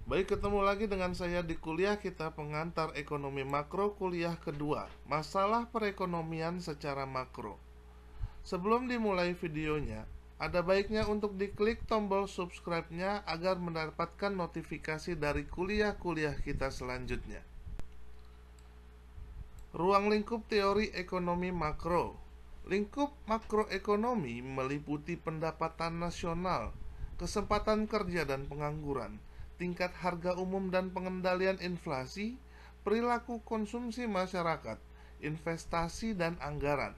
Baik, ketemu lagi dengan saya di kuliah kita pengantar ekonomi makro kuliah kedua, masalah perekonomian secara makro. Sebelum dimulai videonya, ada baiknya untuk diklik tombol subscribe-nya agar mendapatkan notifikasi dari kuliah-kuliah kita selanjutnya. Ruang lingkup teori ekonomi makro. Lingkup makroekonomi meliputi pendapatan nasional, kesempatan kerja dan pengangguran, tingkat harga umum dan pengendalian inflasi, perilaku konsumsi masyarakat, investasi dan anggaran,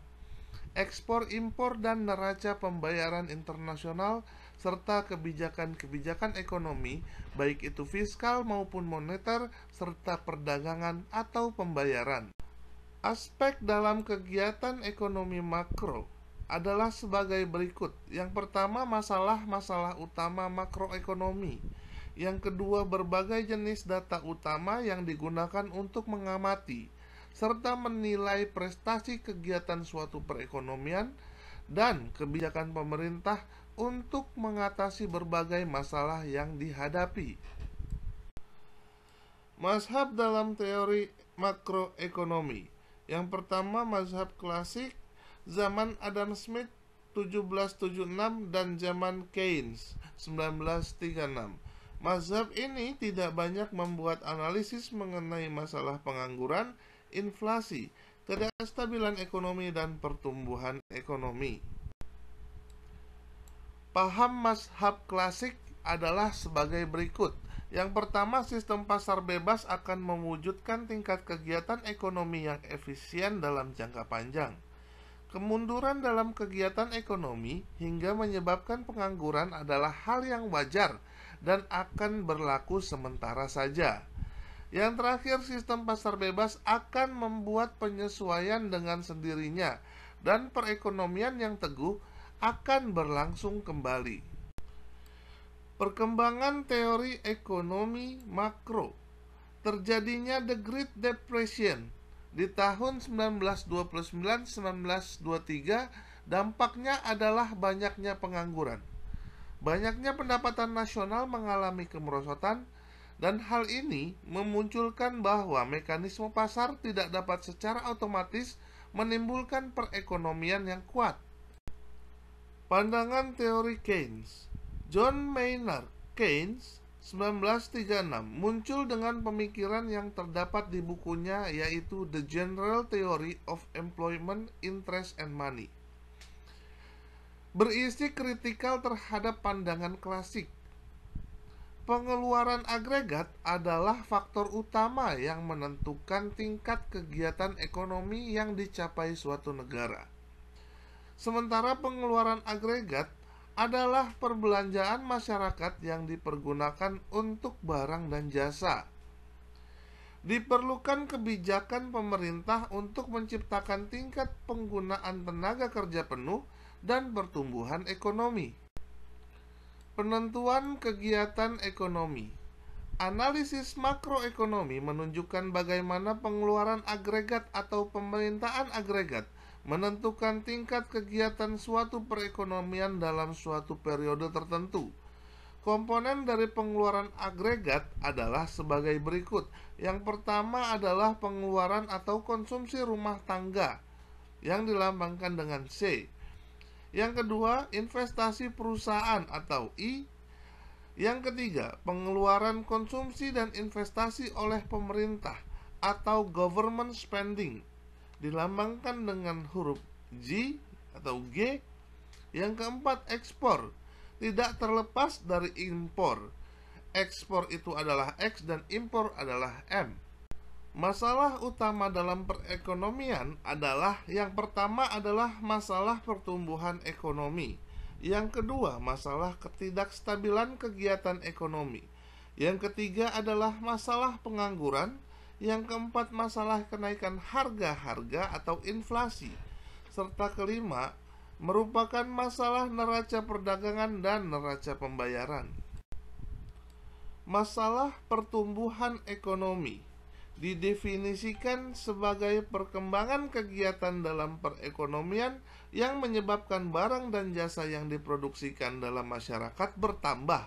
ekspor impor dan neraca pembayaran internasional, serta kebijakan-kebijakan ekonomi, baik itu fiskal maupun moneter, serta perdagangan atau pembayaran. Aspek dalam kegiatan ekonomi makro adalah sebagai berikut. Yang pertama, masalah-masalah utama makroekonomi. Yang kedua, berbagai jenis data utama yang digunakan untuk mengamati serta menilai prestasi kegiatan suatu perekonomian dan kebijakan pemerintah untuk mengatasi berbagai masalah yang dihadapi. Mazhab dalam teori makroekonomi. Yang pertama, mazhab klasik zaman Adam Smith 1776 dan zaman Keynes 1936. Mazhab ini tidak banyak membuat analisis mengenai masalah pengangguran, inflasi, ketidakstabilan ekonomi dan pertumbuhan ekonomi. Paham mazhab klasik adalah sebagai berikut. Yang pertama, sistem pasar bebas akan mewujudkan tingkat kegiatan ekonomi yang efisien dalam jangka panjang. Kemunduran dalam kegiatan ekonomi hingga menyebabkan pengangguran adalah hal yang wajar dan akan berlaku sementara saja. Yang terakhir, sistem pasar bebas akan membuat penyesuaian dengan sendirinya dan perekonomian yang teguh akan berlangsung kembali. Perkembangan teori ekonomi makro. Terjadinya The Great Depression di tahun 1929-1923, dampaknya adalah banyaknya pengangguran. Banyaknya pendapatan nasional mengalami kemerosotan, dan hal ini memunculkan bahwa mekanisme pasar tidak dapat secara otomatis menimbulkan perekonomian yang kuat. Pandangan teori Keynes. John Maynard Keynes 1936 muncul dengan pemikiran yang terdapat di bukunya, yaitu The General Theory of Employment, Interest and Money. Berisi kritikal terhadap pandangan klasik. Pengeluaran agregat adalah faktor utama yang menentukan tingkat kegiatan ekonomi yang dicapai suatu negara. Sementara pengeluaran agregat adalah perbelanjaan masyarakat yang dipergunakan untuk barang dan jasa. Diperlukan kebijakan pemerintah untuk menciptakan tingkat penggunaan tenaga kerja penuh dan pertumbuhan ekonomi. Penentuan kegiatan ekonomi. Analisis makroekonomi menunjukkan bagaimana pengeluaran agregat atau pemerintahan agregat menentukan tingkat kegiatan suatu perekonomian dalam suatu periode tertentu. Komponen dari pengeluaran agregat adalah sebagai berikut. Yang pertama adalah pengeluaran atau konsumsi rumah tangga yang dilambangkan dengan C. Yang kedua, investasi perusahaan atau I. Yang ketiga, pengeluaran konsumsi dan investasi oleh pemerintah atau government spending, dilambangkan dengan huruf G atau G. Yang keempat, ekspor, tidak terlepas dari impor. Ekspor itu adalah X dan impor adalah M. Masalah utama dalam perekonomian adalah, yang pertama adalah masalah pertumbuhan ekonomi. Yang kedua, masalah ketidakstabilan kegiatan ekonomi. Yang ketiga adalah masalah pengangguran. Yang keempat, masalah kenaikan harga-harga atau inflasi. Serta kelima, merupakan masalah neraca perdagangan dan neraca pembayaran. Masalah pertumbuhan ekonomi didefinisikan sebagai perkembangan kegiatan dalam perekonomian yang menyebabkan barang dan jasa yang diproduksikan dalam masyarakat bertambah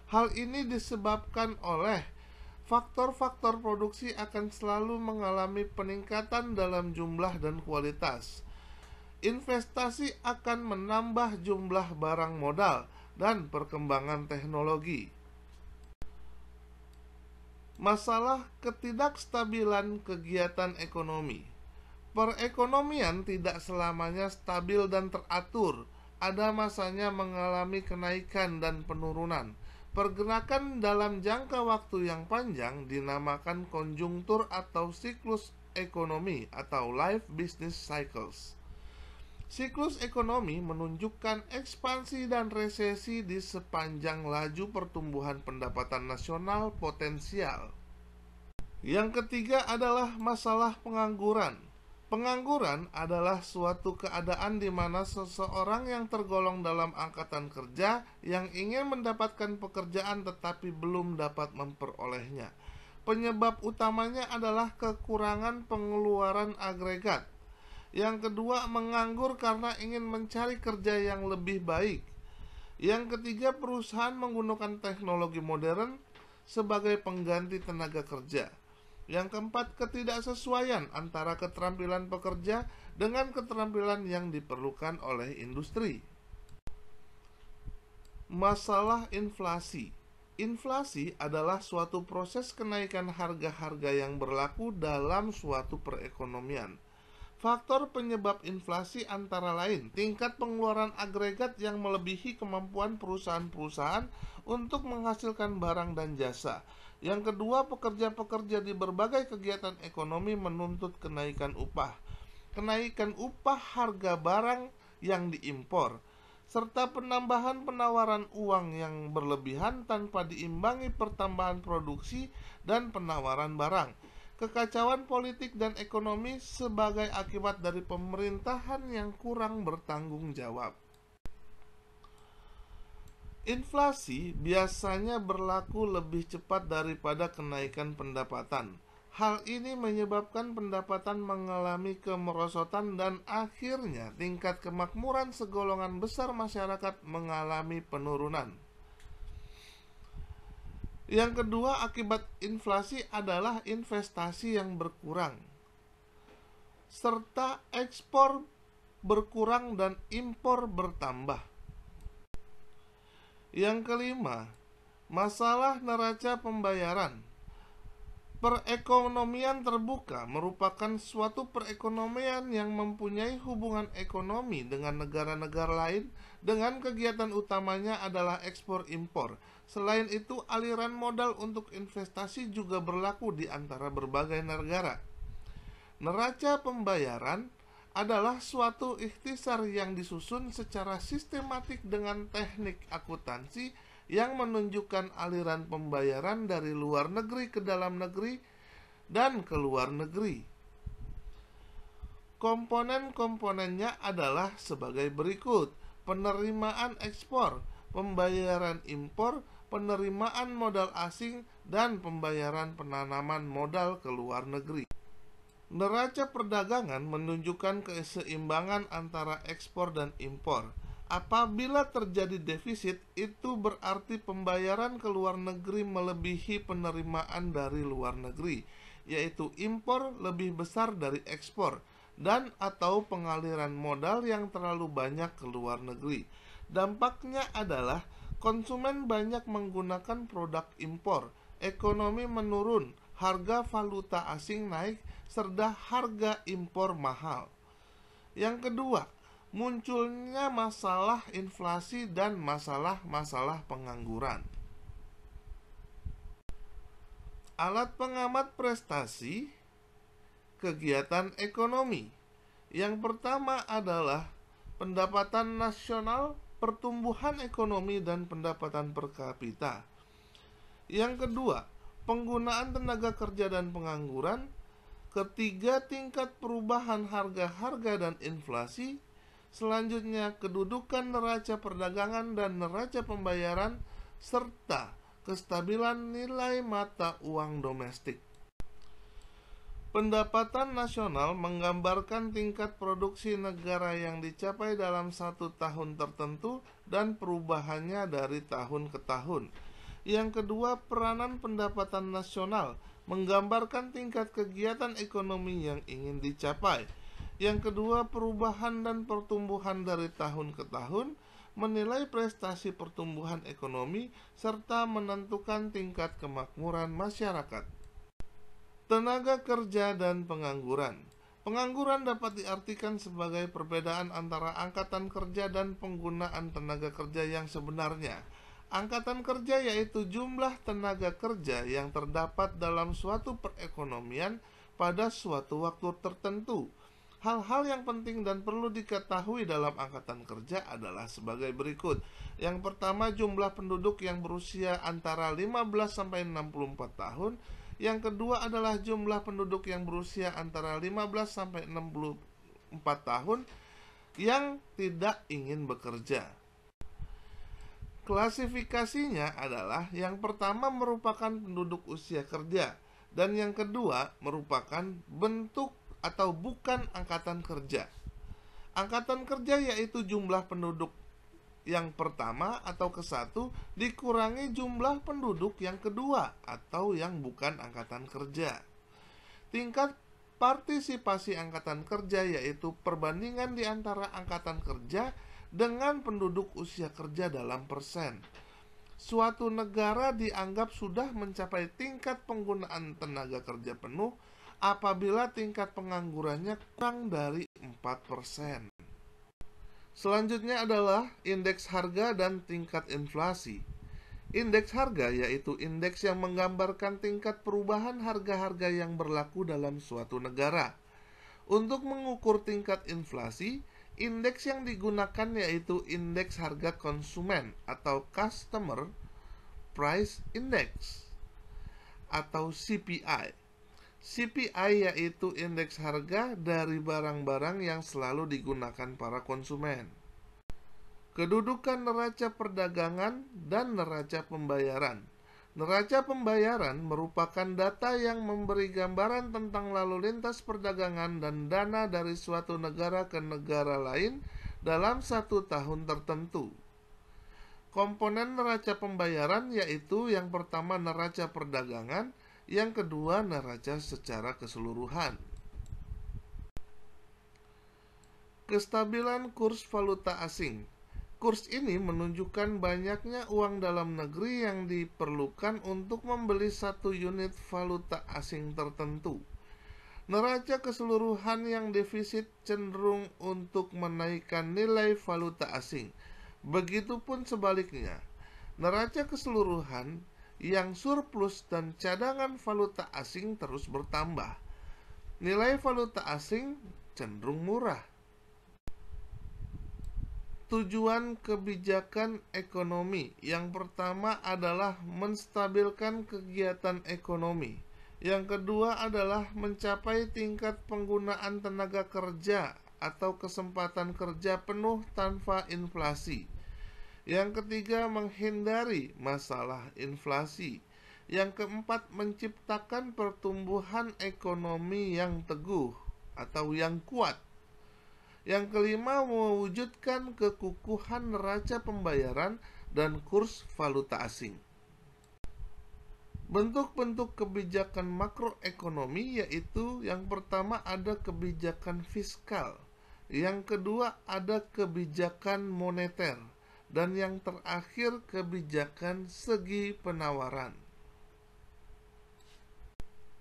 Hal ini disebabkan oleh faktor-faktor produksi akan selalu mengalami peningkatan dalam jumlah dan kualitas. Investasi akan menambah jumlah barang modal dan perkembangan teknologi. Masalah ketidakstabilan kegiatan ekonomi. Perekonomian tidak selamanya stabil dan teratur. Ada masanya mengalami kenaikan dan penurunan. Pergerakan dalam jangka waktu yang panjang dinamakan konjungtur atau siklus ekonomi atau life business cycles. Siklus ekonomi menunjukkan ekspansi dan resesi di sepanjang laju pertumbuhan pendapatan nasional potensial. Yang ketiga adalah masalah pengangguran. Pengangguran adalah suatu keadaan di mana seseorang yang tergolong dalam angkatan kerja yang ingin mendapatkan pekerjaan tetapi belum dapat memperolehnya. Penyebab utamanya adalah kekurangan pengeluaran agregat. Yang kedua, menganggur karena ingin mencari kerja yang lebih baik. Yang ketiga, perusahaan menggunakan teknologi modern sebagai pengganti tenaga kerja. Yang keempat, ketidaksesuaian antara keterampilan pekerja dengan keterampilan yang diperlukan oleh industri. Masalah inflasi. Inflasi adalah suatu proses kenaikan harga-harga yang berlaku dalam suatu perekonomian. Faktor penyebab inflasi antara lain tingkat pengeluaran agregat yang melebihi kemampuan perusahaan-perusahaan untuk menghasilkan barang dan jasa. Yang kedua, pekerja-pekerja di berbagai kegiatan ekonomi menuntut kenaikan upah. Kenaikan upah harga barang yang diimpor, serta penambahan penawaran uang yang berlebihan tanpa diimbangi pertambahan produksi dan penawaran barang. Kekacauan politik dan ekonomi sebagai akibat dari pemerintahan yang kurang bertanggung jawab. Inflasi biasanya berlaku lebih cepat daripada kenaikan pendapatan. Hal ini menyebabkan pendapatan mengalami kemerosotan dan akhirnya tingkat kemakmuran segolongan besar masyarakat mengalami penurunan. Yang kedua, akibat inflasi adalah investasi yang berkurang, serta ekspor berkurang dan impor bertambah. Yang kelima, masalah neraca pembayaran. Perekonomian terbuka merupakan suatu perekonomian yang mempunyai hubungan ekonomi dengan negara-negara lain dengan kegiatan utamanya adalah ekspor impor. Selain itu, aliran modal untuk investasi juga berlaku di antara berbagai negara. Neraca pembayaran adalah suatu ikhtisar yang disusun secara sistematik dengan teknik akuntansi yang menunjukkan aliran pembayaran dari luar negeri ke dalam negeri dan ke luar negeri. Komponen-komponennya adalah sebagai berikut: penerimaan ekspor, pembayaran impor, penerimaan modal asing, dan pembayaran penanaman modal ke luar negeri. Neraca perdagangan menunjukkan keseimbangan antara ekspor dan impor. Apabila terjadi defisit, itu berarti pembayaran ke luar negeri melebihi penerimaan dari luar negeri, yaitu impor lebih besar dari ekspor, dan atau pengaliran modal yang terlalu banyak ke luar negeri. Dampaknya adalah konsumen banyak menggunakan produk impor, ekonomi menurun, harga valuta asing naik, serta harga impor mahal. Yang kedua, munculnya masalah inflasi dan masalah-masalah pengangguran. Alat pengamat prestasi kegiatan ekonomi. Yang pertama adalah pendapatan nasional, pertumbuhan ekonomi, dan pendapatan per kapita. Yang kedua, penggunaan tenaga kerja dan pengangguran. Ketiga, tingkat perubahan harga-harga dan inflasi. Selanjutnya, kedudukan neraca perdagangan dan neraca pembayaran, serta kestabilan nilai mata uang domestik. Pendapatan nasional menggambarkan tingkat produksi negara yang dicapai dalam satu tahun tertentu dan perubahannya dari tahun ke tahun. Yang kedua, peranan pendapatan nasional menggambarkan tingkat kegiatan ekonomi yang ingin dicapai. Yang kedua, perubahan dan pertumbuhan dari tahun ke tahun, menilai prestasi pertumbuhan ekonomi, serta menentukan tingkat kemakmuran masyarakat. Tenaga kerja dan pengangguran. Pengangguran dapat diartikan sebagai perbedaan antara angkatan kerja dan penggunaan tenaga kerja yang sebenarnya. Angkatan kerja yaitu jumlah tenaga kerja yang terdapat dalam suatu perekonomian pada suatu waktu tertentu. Hal-hal yang penting dan perlu diketahui dalam angkatan kerja adalah sebagai berikut. Yang pertama, jumlah penduduk yang berusia antara 15 sampai 64 tahun. Yang kedua adalah jumlah penduduk yang berusia antara 15 sampai 64 tahun yang tidak ingin bekerja. Klasifikasinya adalah yang pertama merupakan penduduk usia kerja dan yang kedua merupakan bentuk atau bukan angkatan kerja. Angkatan kerja yaitu jumlah penduduk yang pertama atau ke-1 dikurangi jumlah penduduk yang kedua atau yang bukan angkatan kerja. Tingkat partisipasi angkatan kerja yaitu perbandingan di antara angkatan kerja dengan penduduk usia kerja dalam persen. Suatu negara dianggap sudah mencapai tingkat penggunaan tenaga kerja penuh apabila tingkat penganggurannya kurang dari 4%. Selanjutnya adalah indeks harga dan tingkat inflasi. Indeks harga yaitu indeks yang menggambarkan tingkat perubahan harga-harga yang berlaku dalam suatu negara. Untuk mengukur tingkat inflasi, indeks yang digunakan yaitu indeks harga konsumen atau Customer Price Index atau CPI. CPI yaitu indeks harga dari barang-barang yang selalu digunakan para konsumen. Kedudukan neraca perdagangan dan neraca pembayaran. Neraca pembayaran merupakan data yang memberi gambaran tentang lalu lintas perdagangan dan dana dari suatu negara ke negara lain dalam satu tahun tertentu. Komponen neraca pembayaran yaitu yang pertama neraca perdagangan, yang kedua neraca secara keseluruhan. Kestabilan kurs valuta asing. Kurs ini menunjukkan banyaknya uang dalam negeri yang diperlukan untuk membeli satu unit valuta asing tertentu. Neraca keseluruhan yang defisit cenderung untuk menaikkan nilai valuta asing. Begitupun sebaliknya, neraca keseluruhan yang surplus dan cadangan valuta asing terus bertambah. Nilai valuta asing cenderung murah. Tujuan kebijakan ekonomi. Yang pertama adalah menstabilkan kegiatan ekonomi. Yang kedua adalah mencapai tingkat penggunaan tenaga kerja atau kesempatan kerja penuh tanpa inflasi. Yang ketiga, menghindari masalah inflasi. Yang keempat, menciptakan pertumbuhan ekonomi yang teguh atau yang kuat. Yang kelima, mewujudkan kekukuhan neraca pembayaran dan kurs valuta asing. Bentuk-bentuk kebijakan makroekonomi yaitu yang pertama ada kebijakan fiskal, yang kedua ada kebijakan moneter, dan yang terakhir kebijakan segi penawaran.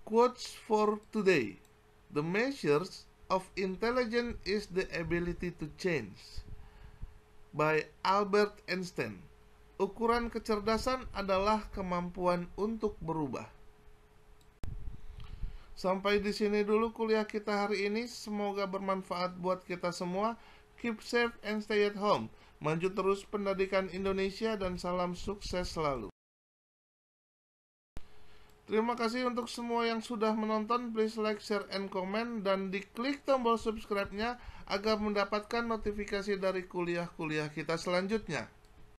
Quotes for today. The measures of intelligence is the ability to change. By Albert Einstein. Ukuran kecerdasan adalah kemampuan untuk berubah. Sampai di sini dulu kuliah kita hari ini. Semoga bermanfaat buat kita semua. Keep safe and stay at home. Maju terus pendidikan Indonesia dan salam sukses selalu. Terima kasih untuk semua yang sudah menonton. Please like, share, and comment. Dan diklik tombol subscribe-nya agar mendapatkan notifikasi dari kuliah-kuliah kita selanjutnya.